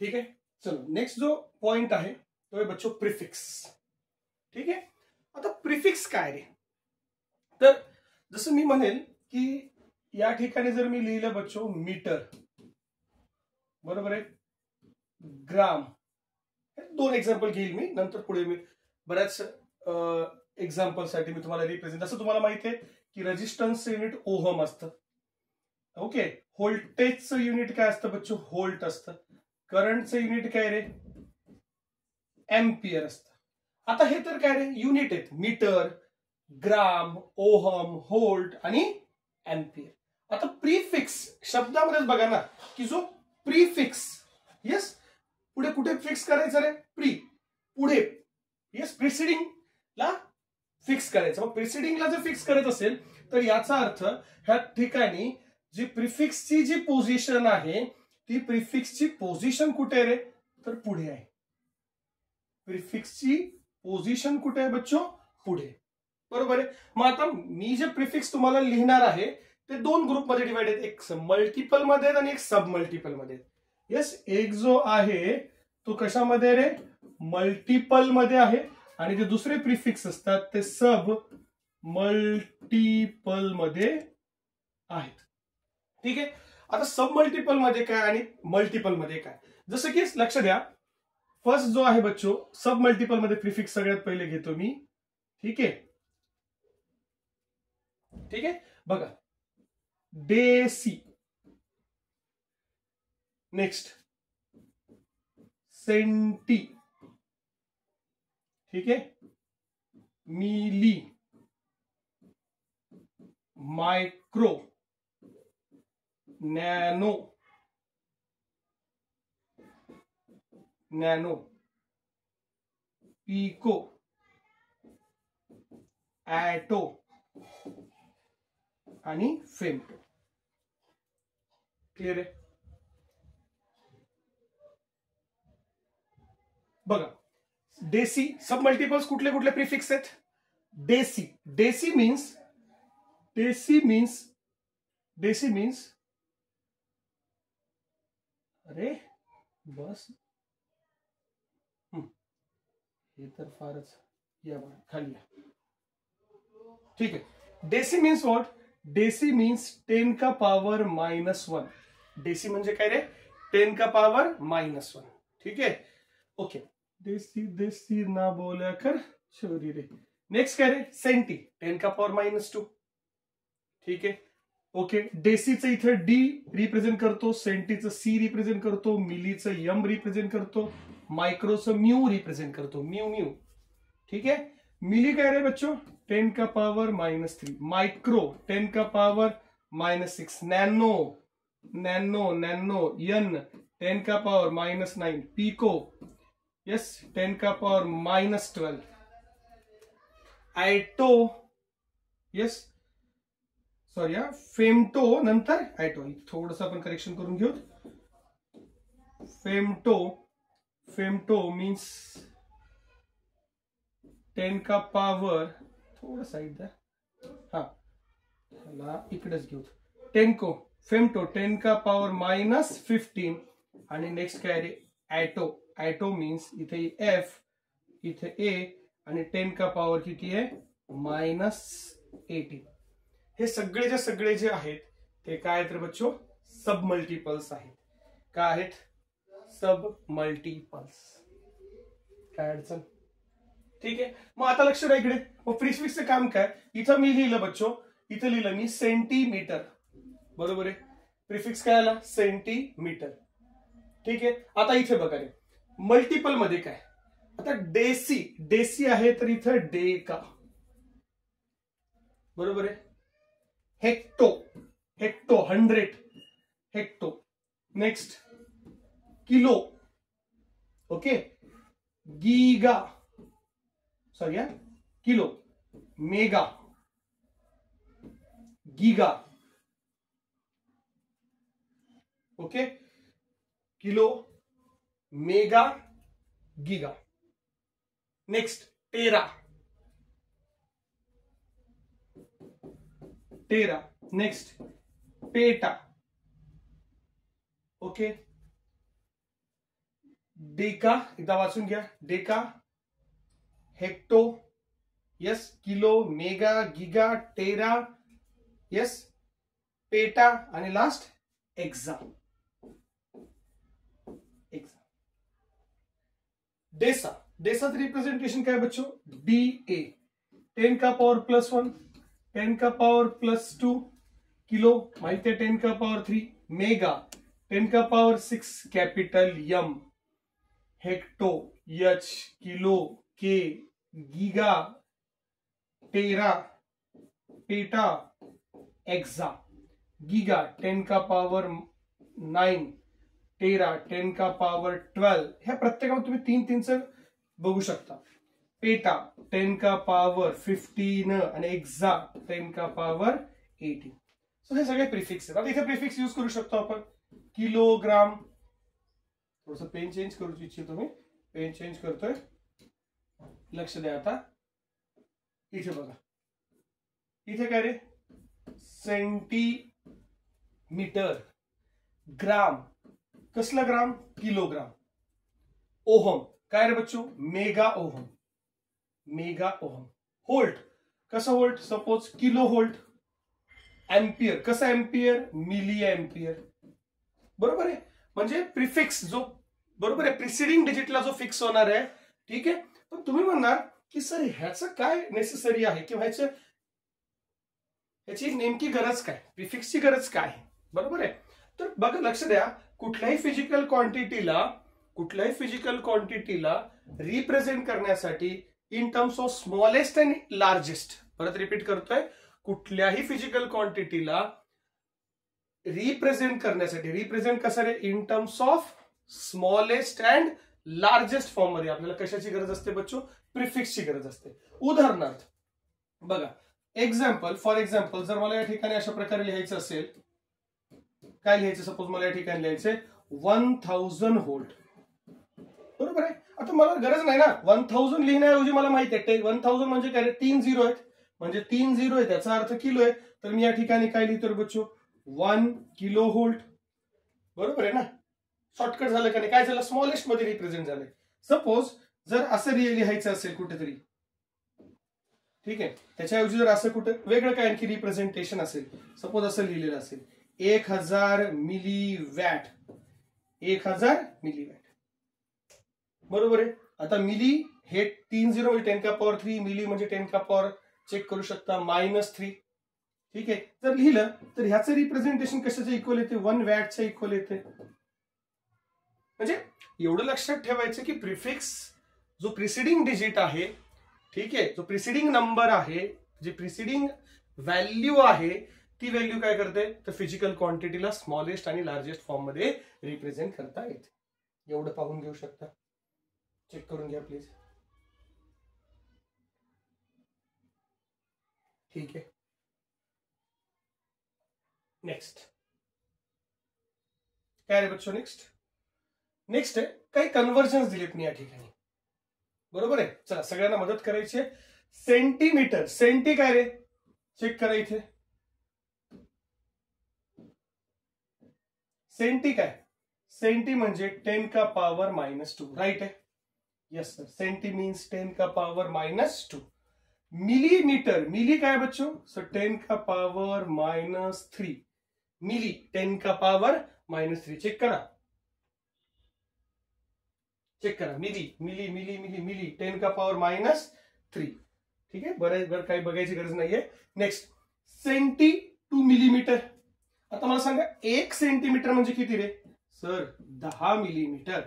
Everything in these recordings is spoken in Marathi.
ठीक है, चलो नेक्स्ट जो पॉइंट आहे तो आहे बच्चो प्रिफिक्स. ठीक आहे, आता प्रिफिक्स काय रे, तर जसं मी म्हणेल की या ठिकाणी जर मी लिहिलं बच्चो मीटर, बरोबर आहे, ग्राम, दोन एक्झाम्पल घेईल मी, नंतर पुढे मी बऱ्याच एक्झाम्पल साठी मी तुम्हाला रिप्रेझेंट, जसं तुम्हाला माहिती आहे की रेजिस्टन्स युनिट ओहम असतं. ओके, व्होल्टेजचं युनिट काय असतं बच्चो, व्होल्ट असतं. करंटचं युनिट काय रे, एम्पियर असतं. आता हे तर काय रे युनिट आहेत, मीटर, ग्राम, ओहम, व्होल्ट आणि एम्पियर. आता प्रीफिक्स शब्दामध्येच बघा ना की जो प्रीफिक्स, यस, पुढे कुठे फिक्स करायचं रे, पुढे, यस, प्रिसिडिंग ला फिक्स करायचं. मग प्रिसिडिंगला जर फिक्स करायचं असेल तर याचा अर्थ ह्या ठिकाणी जी प्रिफिक्सची जी पोझिशन आहे ती प्रिफिक्सची पोझिशन कुठे आहे रे, तर पुढे आहे. प्रिफिक्सची पोझिशन कुठे आहे बच्चो, पुढे, बरोबर आहे. मग आता मी जे प्रिफिक्स तुम्हाला लिहिणार आहे ते दोन ग्रुपमध्ये डिवाइड आहेत, एक मल्टिपल मध्ये आणि एक सब मल्टिपल मध्ये. यस, एक जो आहे तो कशामध्ये रे, मल्टिपल मध्ये आहे, आणि जे दुसरे प्रिफिक्स असतात ते सब मल्टिपल मध्ये आहेत. ठीक आहे, आता सब मल्टिपल मध्ये काय आणि मल्टिपल मध्ये काय, जसं की लक्ष द्या, फर्स्ट जो आहे बच्चो सब मल्टिपल मध्ये प्रिफिक्स सगळ्यात पहिले घेतो मी. ठीक आहे, ठीक आहे, बघा, डेसी, नेक्स्ट सेंटी, ठीक है, मिली, माइक्रो, नैनो, पिको, एटो आणि फेमटो. क्लियर आहे. बघा, डेसी सब मल्टिपल्स कुठले कुठले प्रिफिक्स आहेत, डेसी मीन्स अरे बस, हे तर फारच, या बघा खाली. ठीक आहे, deci means what, deci means 10 का पावर -1. डेसी म्हणजे काय रे, 10 का पावर -1. ठीक आहे, ओके, देसी ना बोला कर छोरी रे. नेक्स्ट काय रे, सेंटी, 10 का पावर -2. ठीक आहे, ओके, डेसीचं इथं डी रिप्रेझेंट करतो, सेंटीचं सी रिप्रेझेंट करतो, मिलीचं एम रिप्रेझेंट करतो, मायक्रोचं म्यू रिप्रेझेंट करतो, म्यू. ठीक आहे, मिली काय रे बच्चो, 10 का पावर -3, माइक्रो 10 का पावर -6, नैनो एन 10 का पावर -9, पिको, यस, 10 का पावर -12, एटो, यस, सॉरी हा, फेमटो नंतर एटो, थोडंसं आपण करेक्शन करून घेऊ. फेमटो मीन्स 10 का पावर, थोडं साईड द्या, हा इकडेच घेऊ. फेमटो 10 का पावर -15. आणि नेक्स्ट काय रे, एटो मीन्स इथे एफ, इथे ए, आणि 10 का पावर किती आहे, -18. हे सगळे जे आहेत ते काय आहेत रे बच्चो, सब मल्टिपल्स आहेत. काय आहेत, सब मल्टिपल्स. काय अडचण, ठीक आहे. मग आता लक्ष द्या इकडे, मग प्रिफिक्सचं काम काय, इथं मी लिहिलं बच्चो, इथं लिहिलं मी सेंटीमीटर, बरोबर आहे, प्रिफिक्स काय आला, सेंटीमीटर. ठीक आहे, आता इथे बघा रे, मल्टिपल मध्ये काय, आता डेसी आहे तर इथं डेका, बरोबर आहे. Hecto 100 hecto. Next kilo, okay, giga, sorry kilo, mega, giga, okay, kilo, mega, giga. Next tera, next peta, okay, deca, एकदा वाचून घ्या, deca, hecto, yes, kilo, mega, giga, tera, yes, peta आणि लास्ट एक्झा. डेसा, डेसाचं रिप्रेझेंटेशन काय बच्चो, DA, 10 का पावर +1, 10 का पावर +2, किलो माहिती आहे 10 का पावर 3, मेगा 10 का power 6, capital M, hecto H, kilo K, giga tera, PETA एक्सा. गीगा 10 का पावर 9, टेरा 10 का पावर 12. ह्या प्रत्येकावर तुम्ही 3-3चं बघू शकता. पेटा 10 का पावर 15 आणि एक्झा 10 का पावर 18. सो हे सगळे प्रिफिक्स आहेत. आता इथे प्रिफिक्स यूज करू शकतो आपण. किलोग्राम, थोडस पेन चेंज करू इच्छितो मी, पेन चेंज करतोय, लक्ष द्या. आता इथे बघा, इथे काय रे, सेंटीमीटर, ग्राम, कसला ग्राम, किलोग्राम. ओहम काय रे बच्चो, mega ohm, mega ohm. Volt, कसं volt, suppose kilo volt. Ampere, कसं एम्पियर, मिली एम्पियर. बरोबर आहे. म्हणजे प्रिफिक्स जो बरोबर आहे, प्रिसिडिंग डिजिटला जो फिक्स होणार आहे, ठीक आहे. पण तुम्ही म्हणणार की सर ह्याचं काय नेसेसरी आहे किंवा ह्याची नेमकी गरज काय, प्रिफिक्सची गरज काय, बरोबर आहे. तर बघा, लक्ष द्या, कुठल्याही फिजिकल क्वांटिटीला रिप्रेझेंट करण्यासाठी in terms of smallest and largest, परत रिपीट करतोय, कुठल्याही फिजिकल क्वांटिटीला रिप्रेझेंट करण्यासाठी, रिप्रेझेंट कसं रे, in terms of smallest and largest form मध्ये आपल्याला कशाची गरज असते बच्चो, प्रिफिक्सची गरज असते. उदाहरणार्थ बघा, फॉर एक्झाम्पल जर मला या ठिकाणी अशा प्रकारे लिहायचं असेल, काय लिहायचं, सपोज मला या ठिकाणी लिहायचंय 1000 व्होल्ट, बरोबर आहे. आता मला गरज नाही ना 1000 लिहिण्याऐवजी मला माहिती आहे 1000 म्हणजे काय, 3 झिरो आहेत, म्हणजे 3 झिरो आहे त्याचा अर्थ किलो आहे. तर मी या ठिकाणी काय लिहितो बच्चो, 1 किलो व्होल्ट, बरोबर आहे ना. शॉर्टकट झालं का नाही, काय झालं, स्मॉलेस्ट मध्ये रिप्रेझेंट झालंय. सपोज जर असं लिहायचं असेल कुठेतरी, ठीक आहे, त्याच्याऐवजी जर असं कुठे वेगळं काय आणखी रिप्रेझेंटेशन असेल, सपोज असं लिहिलेलं असेल 1000 मिलीवॅट, 1000 मिलीवॅट, बरोबर आहे. आता मिली हे 3 झिरो म्हणजे 10 का पॉवर 3, मिली म्हणजे 10 का पॉवर चेक करू शकता -3, ठीक आहे. जर लिहिलं तर ह्याचं रिप्रेझेंटेशन कशाचं इक्वल येते, 1 वॅटच्या इक्वल येते. म्हणजे एवढं लक्षात ठेवायचं की प्रिफिक्स जो प्रिसिडिंग डिजिट आहे, ठीक आहे, जो प्रिसिडिंग नंबर आहे, जी प्रिसिडिंग व्हॅल्यू आहे, ती व्हॅल्यू काय करते, तर फिजिकल क्वांटिटीला स्मॉलेस्ट आणि लार्जेस्ट फॉर्म मध्ये रिप्रेझेंट करता येते. एवढं पाहून घेऊ शकता, चेक करून घ्या प्लीज. ठीक आहे. नेक्स्ट काय रे बच्चो, नेक्स्ट आहे काही कन्व्हर्जन्स दिलेत मी या ठिकाणी, बरोबर आहे. चला सगळ्यांना मदत करायची आहे. सेंटीमीटर, सेंटी काय रे, चेक करा इथे, सेंटी काय, सेंटी म्हणजे 10 का पावर -2, राईट आहे. यस सर, सेंटी मीन्स 10 का पावर -2. मिलीमीटर, मिली काय बच्चो, सो 10 का पावर -3, मिली 10 का पावर -3. चेक करा, milli milli milli milli milli 10 का पावर -3, ठीक आहे. बरं काही बघायची गरज नाहीये. Next, centi to millimetre. आता मला सांगा 1 सेंटीमीटर म्हणजे किती रे, सर 10 मिलीमीटर.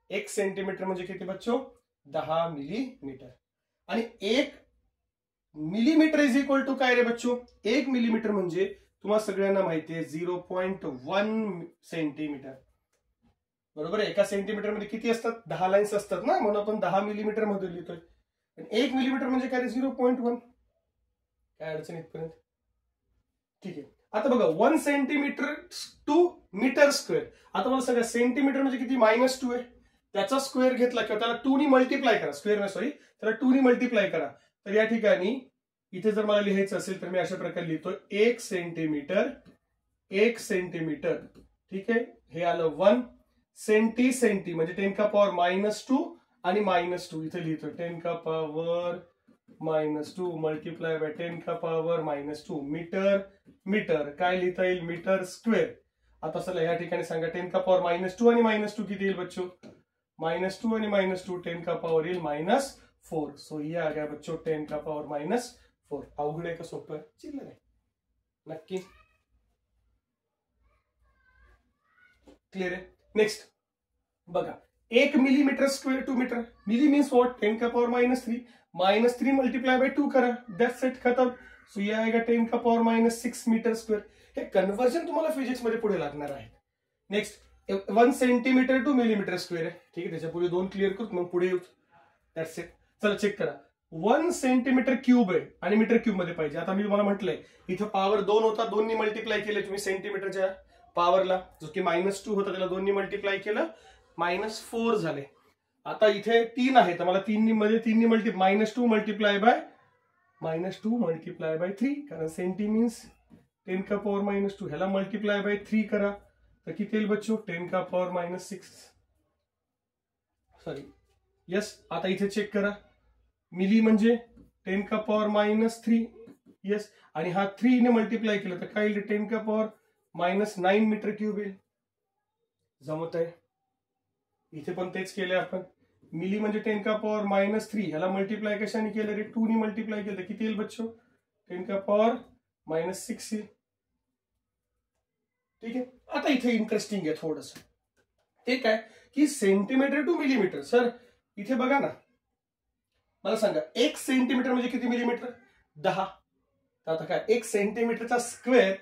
1 सेंटीमीटर म्हणजे किती बच्चो, 10 मिलीमीटर. आणि 1 मिलीमीटर इज इक्वल टू काय रे बच्चो, 1 मिलीमीटर म्हणजे तुम्हाला सगळ्यांना माहिती आहे 0.1 सेंटीमीटर, बरोबर आहे. एका सेंटीमीटर मध्ये किती असतात, 10 लाईन्स असतात ना, म्हणून आपण 10 मिलीमीटर मध्ये लिहितोय. 1 मिलीमीटर म्हणजे काय रे, 0.1. काय अडचण इथपर्यंत, ठीक आहे. आता बघा 1 सेंटीमीटर टू मीटर स्क्वेअर. आता मला सगळं सेंटीमीटर म्हणजे किती, -2 आहे, त्याचा स्क्वेअर घेतला किंवा त्याला 2 ने मल्टिप्लाय करा, स्क्वेअर नाही सॉरी, त्याला 2 ने मल्टिप्लाय करा. तर या ठिकाणी इथे जर मला लिहायचं असेल तर मी अशा प्रकारे लिहितो 1 सेंटीमीटर, 1 सेंटीमीटर, ठीक आहे. हे आलं 1, सेंटी सेंटी म्हणजे 10 का पॉवर -2 आणि -2 इथे लिहितो 10 का पॉवर -2 मल्टिप्लाय बाय 10 का पॉवर -2 मीटर मीटर काय लिहिता येईल मीटर स्क्वेअर. आता चला या ठिकाणी सांगा 10 का पॉवर -2 आणि -2 किती येईल बच्चो -2 आणि -2 10 का पॉवर येईल -4. सो ये आ गया बच्चों 10 का पॉवर -4. अवघड आहे का सोपं आहे चिल्लर आहे नक्की क्लियर आहे. नेक्स्ट बघा 1 millimetre square 2 metre milli means what 10 का पावर -3 मल्टीप्लाई बाय 2 करा दैट्स इट खत्म. सो ये आएगा 10 का पावर -6 मीटर स्क्वेअर. हे कन्वर्जन तुम्हाला फिजिक्स मध्ये पुढे लागणार आहे. Next 1 centimetre two millimetre square आहे ठीक आहे त्याच्या पुढे 2 क्लिअर करू मग पुढे येऊ दैट्स इट. चला चेक करा 1 सेंटीमीटर क्यूब आहे आणि मीटर क्यूब मध्ये पाहिजे. आता मी तुम्हाला म्हटलंय इथं पॉवर 2 होता 2 नी मल्टिप्लाय केले तुम्ही सेंटीमीटरच्या पॉवरला जो की -2 होता त्याला 2 नी मल्टिप्लाय केलं -4 झाले. आता इथे 3 आहे तर मला 3 नी -2 मल्टिप्लाय बाय 3 कारण सेंटी मीन्स 10 का पॉवर -2 ह्याला मल्टिप्लाय बाय 3 करा तर किती येईल बच्चो 10 का पॉवर -6 सॉरी यस. आता इथे चेक करा मिली म्हणजे 10 का पॉवर -3 यस आणि हा 3 ने मल्टिप्लाय केलं तर काय येईल 10 का पॉवर -9 मीटर क्यूब येईल. जमत आहे इथे पण तेच केले आपण मिली म्हणजे 10 का पॉवर -3 ह्याला मल्टिप्लाय कशाने केलं रे 2 ने मल्टिप्लाय केलं किती येईल बच्चो 10 का पॉवर -6 येईल ठीक आहे. आता इथे इंटरेस्टिंग आहे थोडस ते काय की सेंटीमीटर टू मिलीमीटर. सर इथे बघा ना मला सांगा 1 सेंटीमीटर म्हणजे किती मिलीमीटर 10. आता काय 1 सेंटीमीटरचा स्क्वेअर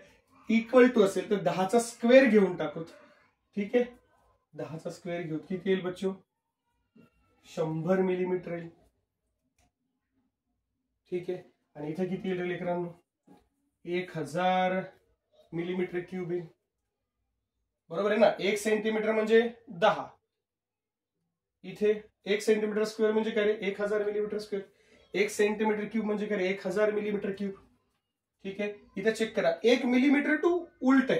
इक्वल टू असेल तर 10चा स्क्वेअर घेऊन टाकू ठीक आहे. 10चा स्क्वेअर घेऊ किती येईल बच्चो 100 मिलीमीटर येईल ठीक आहे. आणि इथे किती येईल लेकरांनो 1000 मिलीमीटर क्यूब येईल बरोबर आहे ना. 1 सेंटीमीटर म्हणजे 10 इथे 1 सेंटीमीटर स्क्वेअर म्हणजे काय रे 1000 मिलीमीटर स्क्वेअर. 1 सेंटीमीटर क्यूब म्हणजे काय रे 1000 मिलीमीटर क्यूब ठीक आहे. इथे चेक करा 1 मिलीमीटर टू उलट आहे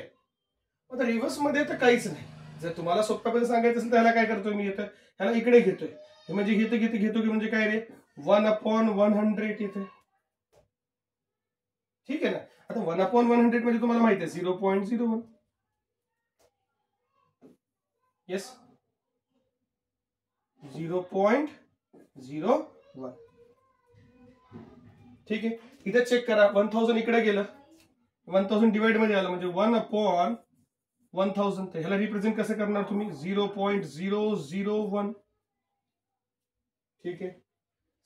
आता रिव्हर्स मध्ये तर काहीच नाही. जर तुम्हाला सोप्यापणे सांगायचं असेल तर ह्याला काय करतोय मी येतं ह्याला इकडे घेतोय हे म्हणजे घेतो की म्हणजे काय रे 1/100 इथे ठीक आहे ना. आता 1/100 म्हणजे तुम्हाला माहिती आहे 0.01 येस 0.01 ठीक आहे. इथे चेक करा 1000 इकडे गेलं 1000 डिवाइड मध्ये आलं म्हणजे 1/1000 तर ह्याला रिप्रेझेंट कसं करणार तुम्ही 0.001 ठीक आहे.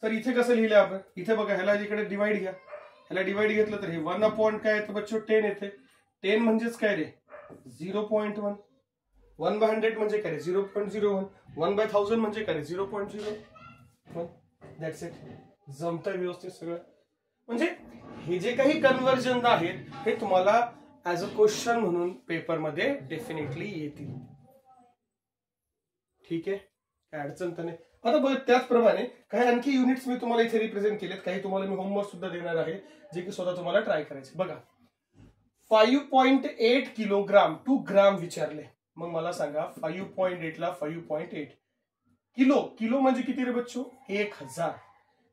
तर इथे कसं लिहिलं आपण इथे बघा ह्याला इकडे डिवाइड घ्या ह्याला डिवाइड घेतलं तर हे 1/10 काय येतं बच्चो 10 येते. 10 म्हणजेच काय रे 0.1 1/100 म्हणजे काय रे 0.01 1/1000 म्हणजे काय रे 0.01 दॅट्स इट. जमतंय व्यवस्थित सगळं. म्हणजे हे जे काही कन्वर्जन आहेत हे तुम्हाला ऍज अ क्वेश्चन म्हणून पेपरमध्ये डेफिनेटली येतील ठीक आहे काय अडचण तर नाही. आता बघ त्याचप्रमाणे काही आणखी युनिट्स मी तुम्हाला इथे रिप्रेझेंट केलेत काही तुम्हाला मी होमवर्क सुद्धा देणार आहे जे की स्वतः तुम्हाला ट्राय करायचे. बघा 5.8 किलोग्राम टू ग्राम विचारले मग मला सांगा 5.8 ला 5.8 किलो म्हणजे किती रे बच्चो 1000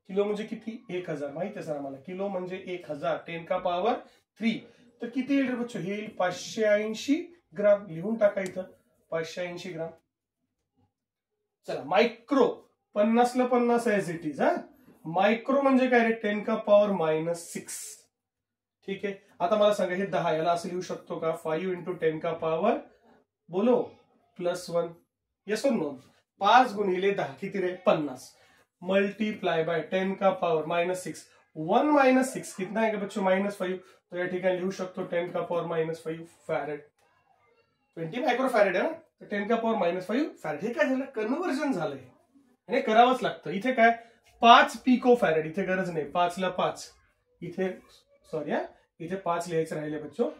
किलो म्हणजे किती 1000 माहिती आहे सर आम्हाला किलो म्हणजे 1000 10 का पॉवर 3 तर किती येईल रे बच्चो हे येईल 580 ग्राम. लिहून टाका इथं 580 ग्राम. चला मायक्रो 50 ला 50 ऍज इट इज. मायक्रो म्हणजे काय रे 10 का पॉवर -6 ठीक आहे. आता मला सांगा हे 10 याला असं लिहू शकतो का 5 × 10 का पॉवर बोलो +1 येस और नो 5 × 10 किती रे 50 मल्टीप्लाई बाय 10 का पावर -6 1 - 6 कितना है बच्चों -5 तो या ठिकाणी लिहू शकतो 10 का पावर -5 फॅरेड 20 मायक्रोफॅरेड आहे ना तर 10 का पावर -5 फॅरेड. हे काय झालं कन्व्हर्जन झालंय आणि करावंच लागतं. इथे काय 5 पिको फॅरेड इथे गरज नाही 5 ला 5 इथे सॉरी इथे 5 लिहायचं राहिले बच्चो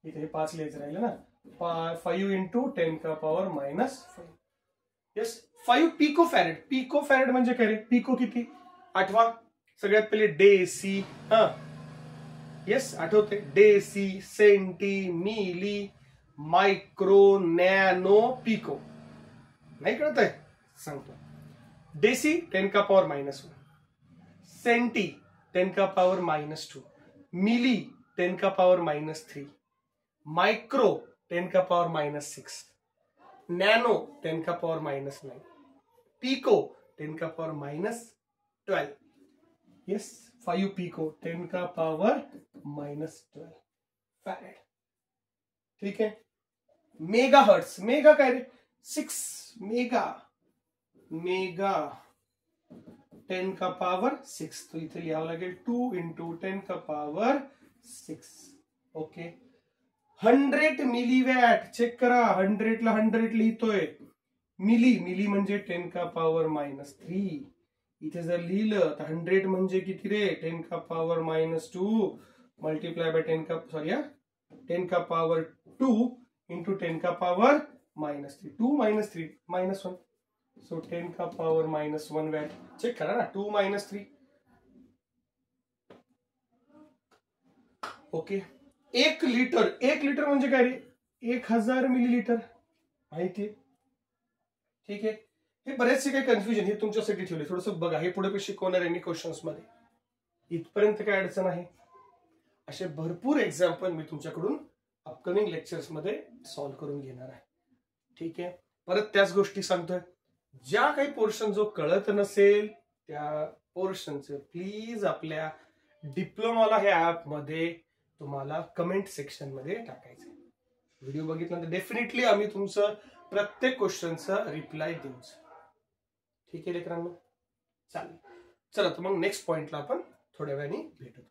इथे हे 5 लिहायचं राहिलं ना 5 × 10 का पावर -5 येस 5 पिको फॅरेड म्हणजे काय रे पिको किती आठवा सगळ्यात पहिले डेसी येस आठवते deci centi milli micro, nano, pico. नाही कळत आहे सांगतो. डेसी 10 का पावर -1, सेंटी 10 का पावर -2, मिली 10 का पावर -3, माइक्रो 10 का पावर -6, नैनो 10 का पावर -9, पिको 10 का पावर -12. यस, 5 पिको 10 का पावर -12 फैराड. ठीक है. मेगा हर्ट्स, मेगा काय रे? 6 मेगा, मेगा 10 का पावर 6, तो इथे लिहावं लागेल 2 × 10 का पावर 6. ओके. 100 मिलीवॅट, चेक करा. 100 ला 100 लिहितोय. मिली, मिली म्हणजे 10 का पावर -3. इथे जर लिहिलं तर 100 म्हणजे किती रे? 10 का पावर -2 मल्टीप्लाय बाय 10 का 10 का पावर 2 × 10 का पावर -3. 2 - 3 -1. सो 10 का पावर -1 वॅट. चेक करा ना. 2 - 3. ओके. 1 लिटर, 1 लिटर म्हणजे काय रे? 1000 मिलीलिटर. माहितीये. ठीक आहे. हे बरेचसे काही कन्फ्युजन हे तुमच्यासाठी ठेवले. थोडंसं बघा. हे पुढे शिकवणार आहे मी क्वेश्चन्स मध्ये. इथपर्यंत काय अडचण आहे? असे भरपूर एक्झाम्पल मी तुमच्याकडून अपकमिंग लेक्चर्स मध्ये सॉल्व्ह करून घेणार आहे. ठीक आहे. परत त्याच गोष्टी सांगतोय. ज्या काही पोर्शन जो कळत नसेल त्या पोर्शनचं प्लीज आपल्या डिप्लोमाला हे ऍप मध्ये तुम्हाला कमेंट सेक्शन मध्ये टाकायचं. व्हिडिओ बघितल्यानंतर डेफिनेटली आम्ही तुमचं प्रत्येक क्वेश्चनचा रिप्लाय देऊच. ठीक आहे लेकरांनो. चालेल. चला तर मग नेक्स्ट पॉइंटला आपण थोड्या वेळाने भेटू.